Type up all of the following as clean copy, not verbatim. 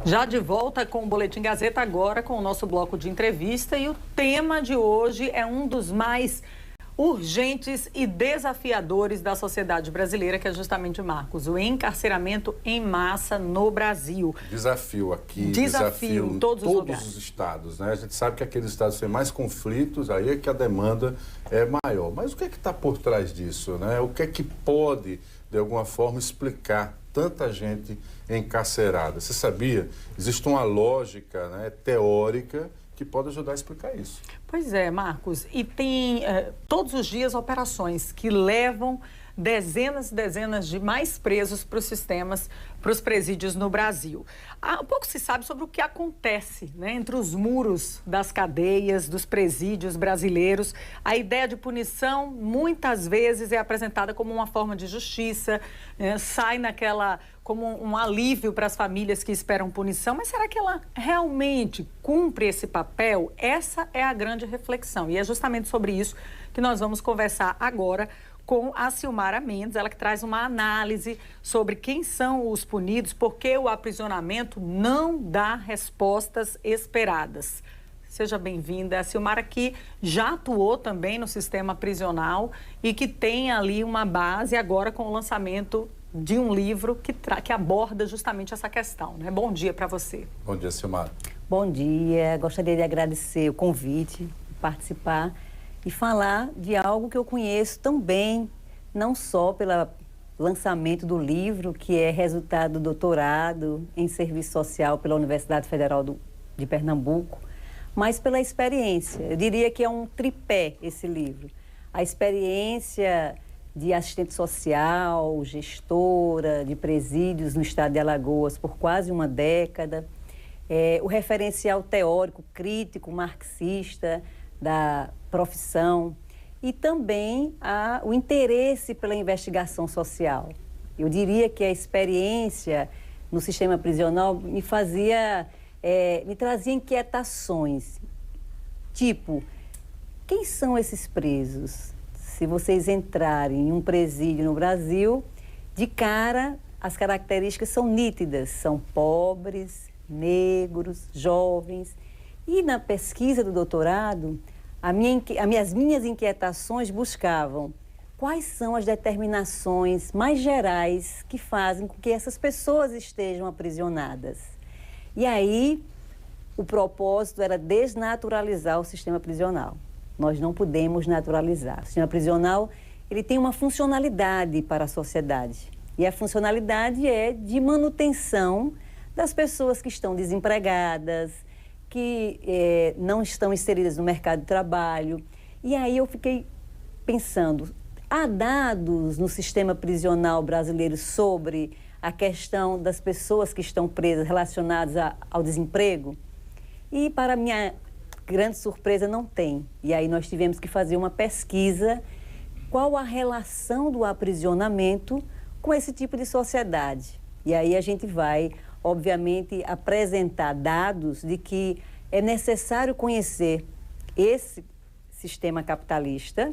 Já de volta com o Boletim Gazeta, agora com o nosso bloco de entrevista, e o tema de hoje é um dos mais urgentes e desafiadores da sociedade brasileira, que é justamente, Marcos, o encarceramento em massa no Brasil. Desafio aqui, desafio em todos os estados, né? A gente sabe que aqueles estados têm mais conflitos, aí é que a demanda é maior. Mas o que é que está por trás disso, né? O que é que pode, de alguma forma, explicar tanta gente encarcerada? Você sabia? Existe uma lógica, né, teórica que pode ajudar a explicar isso. Pois é, Marcos, e tem todos os dias operações que levam dezenas e dezenas de mais presos para os sistemas, para os presídios no Brasil. Pouco se sabe sobre o que acontece, né, entre os muros das cadeias, dos presídios brasileiros. A ideia de punição muitas vezes é apresentada como uma forma de justiça, sai como um alívio para as famílias que esperam punição, mas será que ela realmente cumpre esse papel? Essa é a grande reflexão, e é justamente sobre isso que nós vamos conversar agora com a Silmara Mendes, ela que traz uma análise sobre quem são os punidos, porque o aprisionamento não dá respostas esperadas. Seja bem-vinda. A Silmara, que já atuou também no sistema prisional e que tem ali uma base agora com o lançamento de um livro que aborda justamente essa questão, né? Bom dia para você. Bom dia, Silmara. Bom dia. Gostaria de agradecer o convite, participar e falar de algo que eu conheço tão bem, não só pelo lançamento do livro, que é resultado do doutorado em serviço social pela Universidade Federal de Pernambuco, mas pela experiência. Eu diria que é um tripé esse livro. A experiência de assistente social, gestora de presídios no estado de Alagoas por quase uma década, o referencial teórico, crítico, marxista da profissão e também o interesse pela investigação social. Eu diria que a experiência no sistema prisional me trazia inquietações, tipo, quem são esses presos? Se vocês entrarem em um presídio no Brasil, de cara as características são nítidas, são pobres, negros, jovens. E na pesquisa do doutorado, as minhas inquietações buscavam quais são as determinações mais gerais que fazem com que essas pessoas estejam aprisionadas. E aí, o propósito era desnaturalizar o sistema prisional. Nós não podemos naturalizar. O sistema prisional, ele tem uma funcionalidade para a sociedade. E a funcionalidade é de manutenção das pessoas que estão desempregadas, que não estão inseridas no mercado de trabalho. E aí eu fiquei pensando, há dados no sistema prisional brasileiro sobre a questão das pessoas que estão presas relacionadas ao desemprego? E, para minha grande surpresa, não tem. E aí nós tivemos que fazer uma pesquisa, qual a relação do aprisionamento com esse tipo de sociedade. E aí a gente vai, obviamente, apresentar dados de que é necessário conhecer esse sistema capitalista,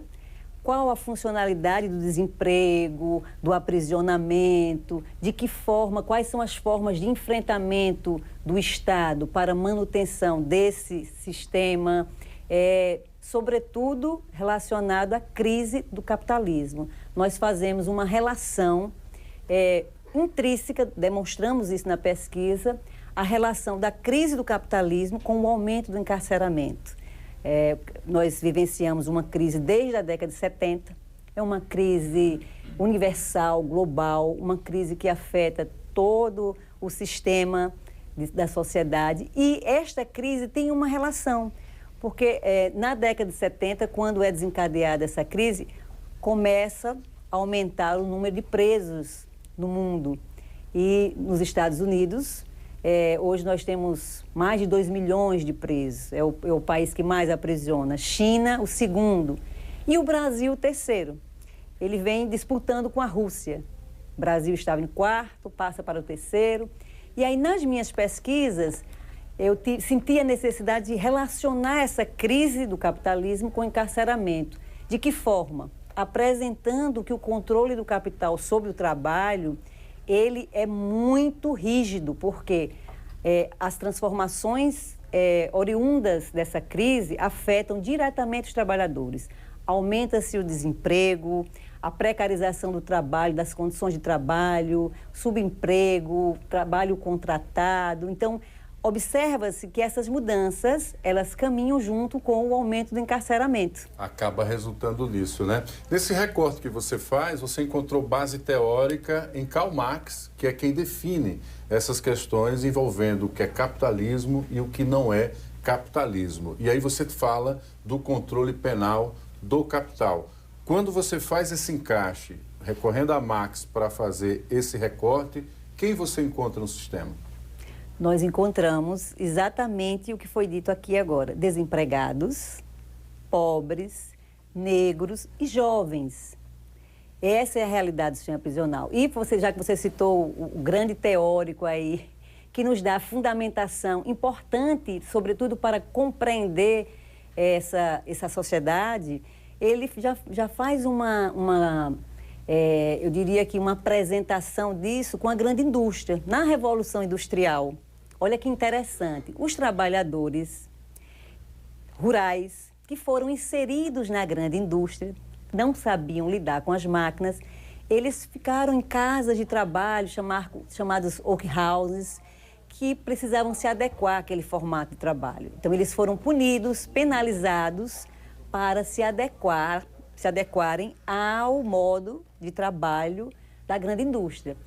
qual a funcionalidade do desemprego, do aprisionamento, de que forma, quais são as formas de enfrentamento do Estado para a manutenção desse sistema, sobretudo relacionado à crise do capitalismo. Nós fazemos uma relação intrínseca, demonstramos isso na pesquisa, a relação da crise do capitalismo com o aumento do encarceramento. Nós vivenciamos uma crise desde a década de 70, é uma crise universal, global, uma crise que afeta todo o sistema da sociedade, e esta crise tem uma relação, porque na década de 70, quando é desencadeada essa crise, começa a aumentar o número de presos no mundo. E nos Estados Unidos, hoje nós temos mais de 2 milhões de presos, é o país que mais aprisiona. China, o segundo, e o Brasil, o terceiro. Ele vem disputando com a Rússia. O Brasil estava em quarto, passa para o terceiro. E aí, nas minhas pesquisas, eu senti a necessidade de relacionar essa crise do capitalismo com o encarceramento. De que forma? Apresentando que o controle do capital sobre o trabalho, ele é muito rígido, porque as transformações oriundas dessa crise afetam diretamente os trabalhadores. Aumenta-se o desemprego, a precarização do trabalho, das condições de trabalho, subemprego, trabalho contratado. Então, observa-se que essas mudanças, elas caminham junto com o aumento do encarceramento. Acaba resultando nisso, né? Nesse recorte que você faz, você encontrou base teórica em Karl Marx, que é quem define essas questões envolvendo o que é capitalismo e o que não é capitalismo. E aí você fala do controle penal do capital. Quando você faz esse encaixe, recorrendo a Marx para fazer esse recorte, quem você encontra no sistema? Nós encontramos exatamente o que foi dito aqui agora: desempregados, pobres, negros e jovens. Essa é a realidade do sistema prisional. E já que você citou o grande teórico aí, que nos dá fundamentação importante, sobretudo para compreender essa sociedade, ele já faz eu diria que uma apresentação disso com a grande indústria. Na Revolução Industrial, olha que interessante, os trabalhadores rurais que foram inseridos na grande indústria, não sabiam lidar com as máquinas, eles ficaram em casas de trabalho chamadas workhouses, que precisavam se adequar àquele formato de trabalho. Então, eles foram punidos, penalizados para se adequarem ao modo de trabalho da grande indústria.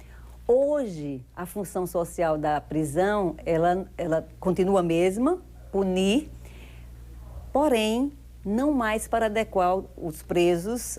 Hoje, a função social da prisão, ela continua a mesma, punir, porém, não mais para adequar os presos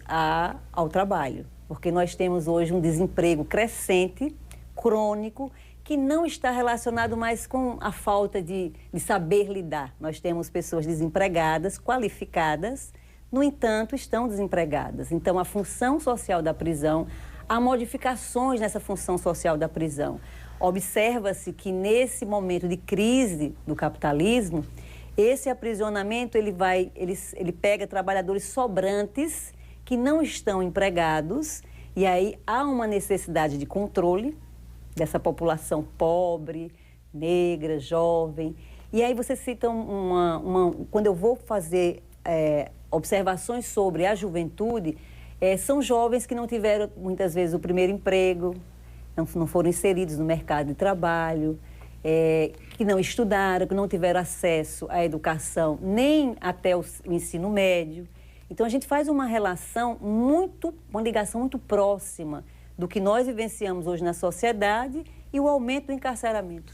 ao trabalho, porque nós temos hoje um desemprego crescente, crônico, que não está relacionado mais com a falta de saber lidar. Nós temos pessoas desempregadas, qualificadas, no entanto, estão desempregadas. Então, a função social da prisão, há modificações nessa função social da prisão. Observa-se que nesse momento de crise do capitalismo, esse aprisionamento ele pega trabalhadores sobrantes que não estão empregados, e aí há uma necessidade de controle dessa população pobre, negra, jovem. E aí você cita quando eu vou fazer observações sobre a juventude, são jovens que não tiveram, muitas vezes, o primeiro emprego, não foram inseridos no mercado de trabalho, que não estudaram, que não tiveram acesso à educação, nem até o ensino médio. Então, a gente faz uma ligação muito próxima do que nós vivenciamos hoje na sociedade e o aumento do encarceramento.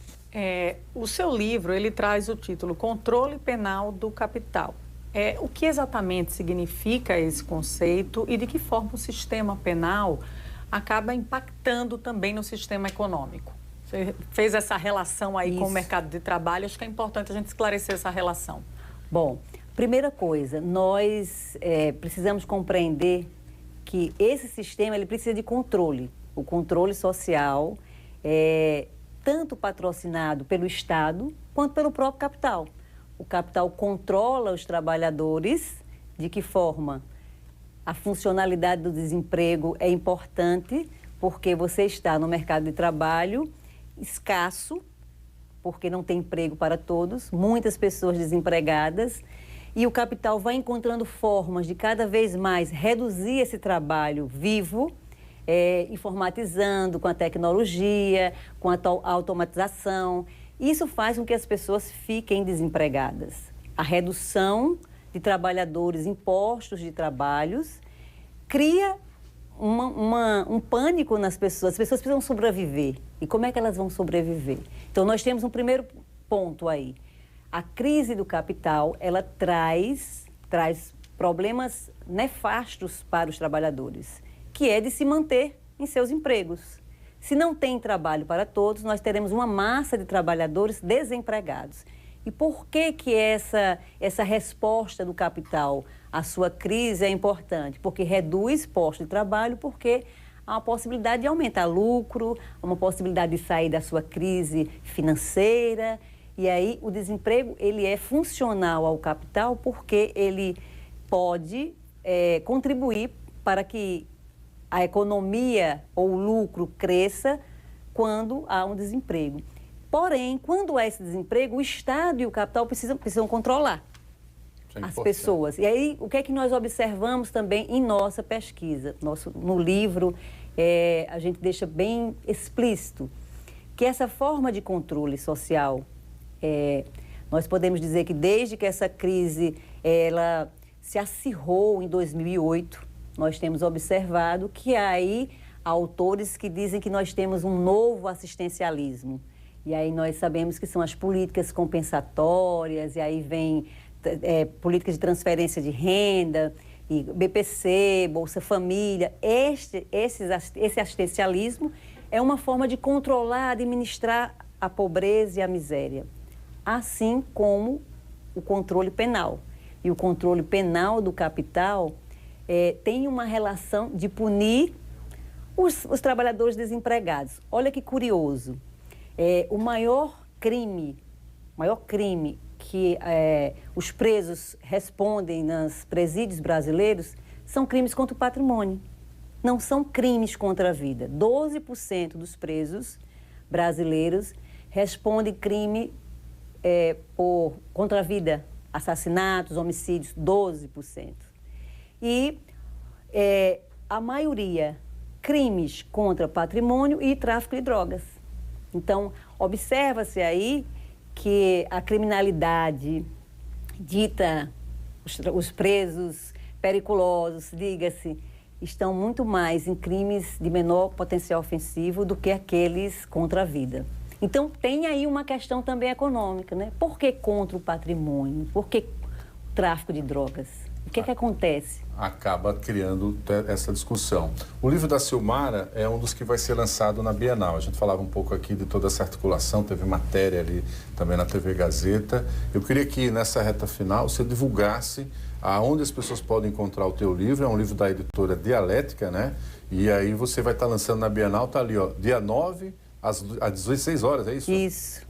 O seu livro, ele traz o título Controle Penal do Capital. O que exatamente significa esse conceito e de que forma o sistema penal acaba impactando também no sistema econômico? Você fez essa relação aí com o mercado de trabalho, acho que é importante a gente esclarecer essa relação. Bom, primeira coisa, nós precisamos compreender que esse sistema ele precisa de controle. O controle social é tanto patrocinado pelo Estado quanto pelo próprio capital. O capital controla os trabalhadores. De que forma? A funcionalidade do desemprego é importante, porque você está no mercado de trabalho escasso, porque não tem emprego para todos, muitas pessoas desempregadas, e o capital vai encontrando formas de cada vez mais reduzir esse trabalho vivo, informatizando com a tecnologia, com a automatização. Isso faz com que as pessoas fiquem desempregadas. A redução de trabalhadores em postos de trabalhos cria um pânico nas pessoas. As pessoas precisam sobreviver. E como é que elas vão sobreviver? Então, nós temos um primeiro ponto aí. A crise do capital, ela traz problemas nefastos para os trabalhadores, que é de se manter em seus empregos. Se não tem trabalho para todos, nós teremos uma massa de trabalhadores desempregados. E por que essa resposta do capital à sua crise é importante? Porque reduz postos de trabalho, porque há uma possibilidade de aumentar lucro, há uma possibilidade de sair da sua crise financeira. E aí o desemprego ele é funcional ao capital porque ele pode contribuir para que a economia ou o lucro cresça quando há um desemprego. Porém, quando há esse desemprego, o Estado e o capital precisam controlar as pessoas. E aí, o que é que nós observamos também em nossa pesquisa? No livro, a gente deixa bem explícito que essa forma de controle social, nós podemos dizer que desde que essa crise ela se acirrou em 2008, nós temos observado que aí há autores que dizem que nós temos um novo assistencialismo. E aí nós sabemos que são as políticas compensatórias, e aí vem políticas de transferência de renda, e BPC, Bolsa Família. Esse assistencialismo é uma forma de controlar, administrar a pobreza e a miséria, assim como o controle penal. E o controle penal do capital tem uma relação de punir os trabalhadores desempregados. Olha que curioso. O maior crime que os presos respondem nos presídios brasileiros são crimes contra o patrimônio. Não são crimes contra a vida. 12% dos presos brasileiros respondem crime contra a vida, assassinatos, homicídios, 12%. E a maioria, crimes contra patrimônio e tráfico de drogas. Então, observa-se aí que a criminalidade dita, os presos periculosos, diga-se, estão muito mais em crimes de menor potencial ofensivo do que aqueles contra a vida. Então, tem aí uma questão também econômica, né? Por que contra o patrimônio? Por que o tráfico de drogas? O que é que acontece? Acaba criando essa discussão. O livro da Silmara é um dos que vai ser lançado na Bienal. A gente falava um pouco aqui de toda essa articulação, teve matéria ali também na TV Gazeta. Eu queria que nessa reta final você divulgasse aonde as pessoas podem encontrar o teu livro. É um livro da editora Dialética, né? E aí você vai estar lançando na Bienal, tá ali, ó, dia 9, às 16 horas, é isso? Isso.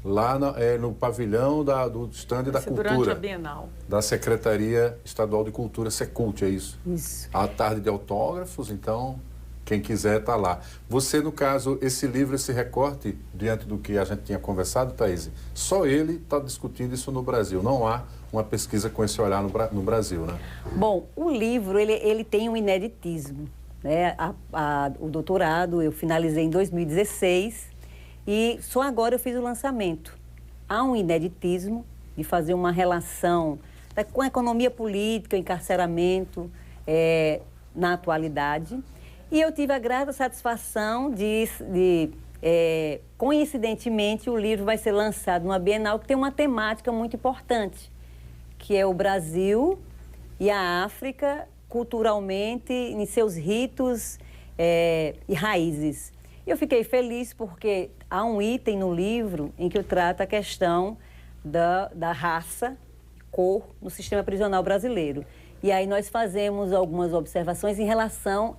Lá no pavilhão do stand da Cultura. Durante a Bienal. Da Secretaria Estadual de Cultura, Secult, é isso? Isso. À tarde de autógrafos, então, quem quiser está lá. Você, no caso, esse livro, esse recorte, diante do que a gente tinha conversado, Thaís, só ele está discutindo isso no Brasil. Não há uma pesquisa com esse olhar no Brasil, né? Bom, o livro, ele tem um ineditismo, né? O doutorado eu finalizei em 2016 e só agora eu fiz o lançamento. Há um ineditismo de fazer uma relação com a economia política, encarceramento na atualidade. E eu tive a grata satisfação coincidentemente, o livro vai ser lançado numa Bienal que tem uma temática muito importante, que é o Brasil e a África culturalmente, em seus ritos e raízes. Eu fiquei feliz porque há um item no livro em que eu trato a questão da raça, cor, no sistema prisional brasileiro. E aí nós fazemos algumas observações em relação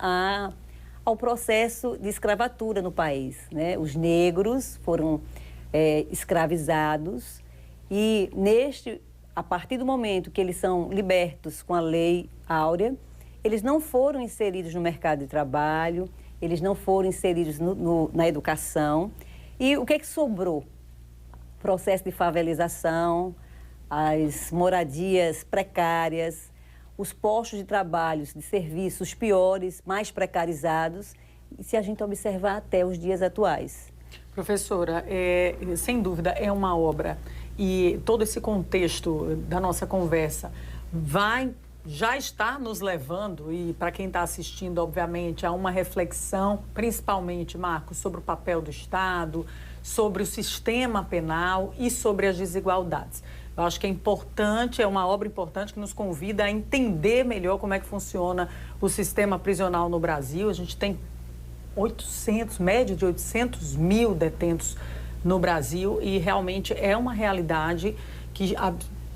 ao processo de escravatura no país, né? Os negros foram escravizados e a partir do momento que eles são libertos com a Lei Áurea, eles não foram inseridos no mercado de trabalho, eles não foram inseridos na educação. E o que é que sobrou? Processo de favelização, as moradias precárias, os postos de trabalho, de serviços piores, mais precarizados, e se a gente observar até os dias atuais. Professora, sem dúvida é uma obra e todo esse contexto da nossa conversa já está nos levando, e para quem está assistindo, obviamente, a uma reflexão, principalmente, Marcos, sobre o papel do Estado, sobre o sistema penal e sobre as desigualdades. Eu acho que é importante, é uma obra importante que nos convida a entender melhor como é que funciona o sistema prisional no Brasil. A gente tem média de 800 mil detentos no Brasil e realmente é uma realidade que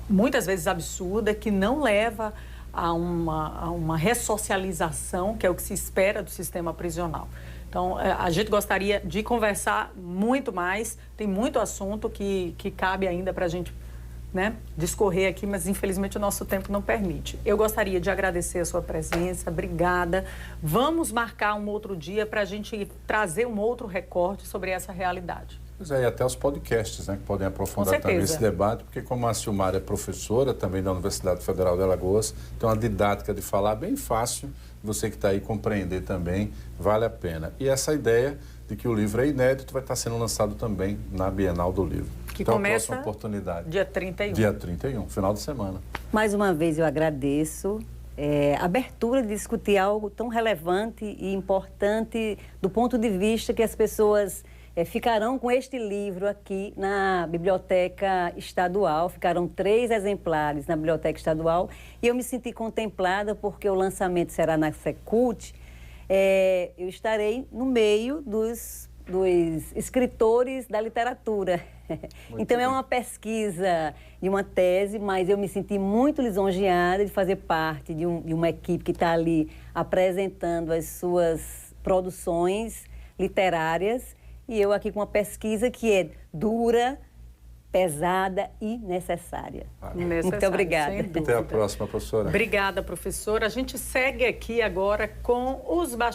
muitas vezes absurda, que não leva a uma ressocialização, que é o que se espera do sistema prisional. Então, a gente gostaria de conversar muito mais, tem muito assunto que cabe ainda para a gente né, discorrer aqui, mas infelizmente o nosso tempo não permite. Eu gostaria de agradecer a sua presença, obrigada. Vamos marcar um outro dia para a gente trazer um outro recorte sobre essa realidade. Pois é, e até os podcasts, né, que podem aprofundar também esse debate, porque como a Silmara é professora também da Universidade Federal de Alagoas, tem uma didática de falar bem fácil, você que está aí compreender também, vale a pena. E essa ideia de que o livro é inédito vai estar sendo lançado também na Bienal do Livro. Que então, começa a próxima oportunidade. dia 31. Dia 31, final de semana. Mais uma vez eu agradeço a abertura de discutir algo tão relevante e importante do ponto de vista que as pessoas ficarão com este livro aqui na Biblioteca Estadual. Ficaram 3 exemplares na Biblioteca Estadual e eu me senti contemplada porque o lançamento será na Secult. Eu estarei no meio dos escritores da literatura. Então é uma pesquisa de uma tese, mas eu me senti muito lisonjeada de fazer parte de uma equipe que está ali apresentando as suas produções literárias. E eu aqui com uma pesquisa que é dura, pesada e necessária. Muito obrigada. Até a próxima, professora. Obrigada, professora. A gente segue aqui agora com os bastidores.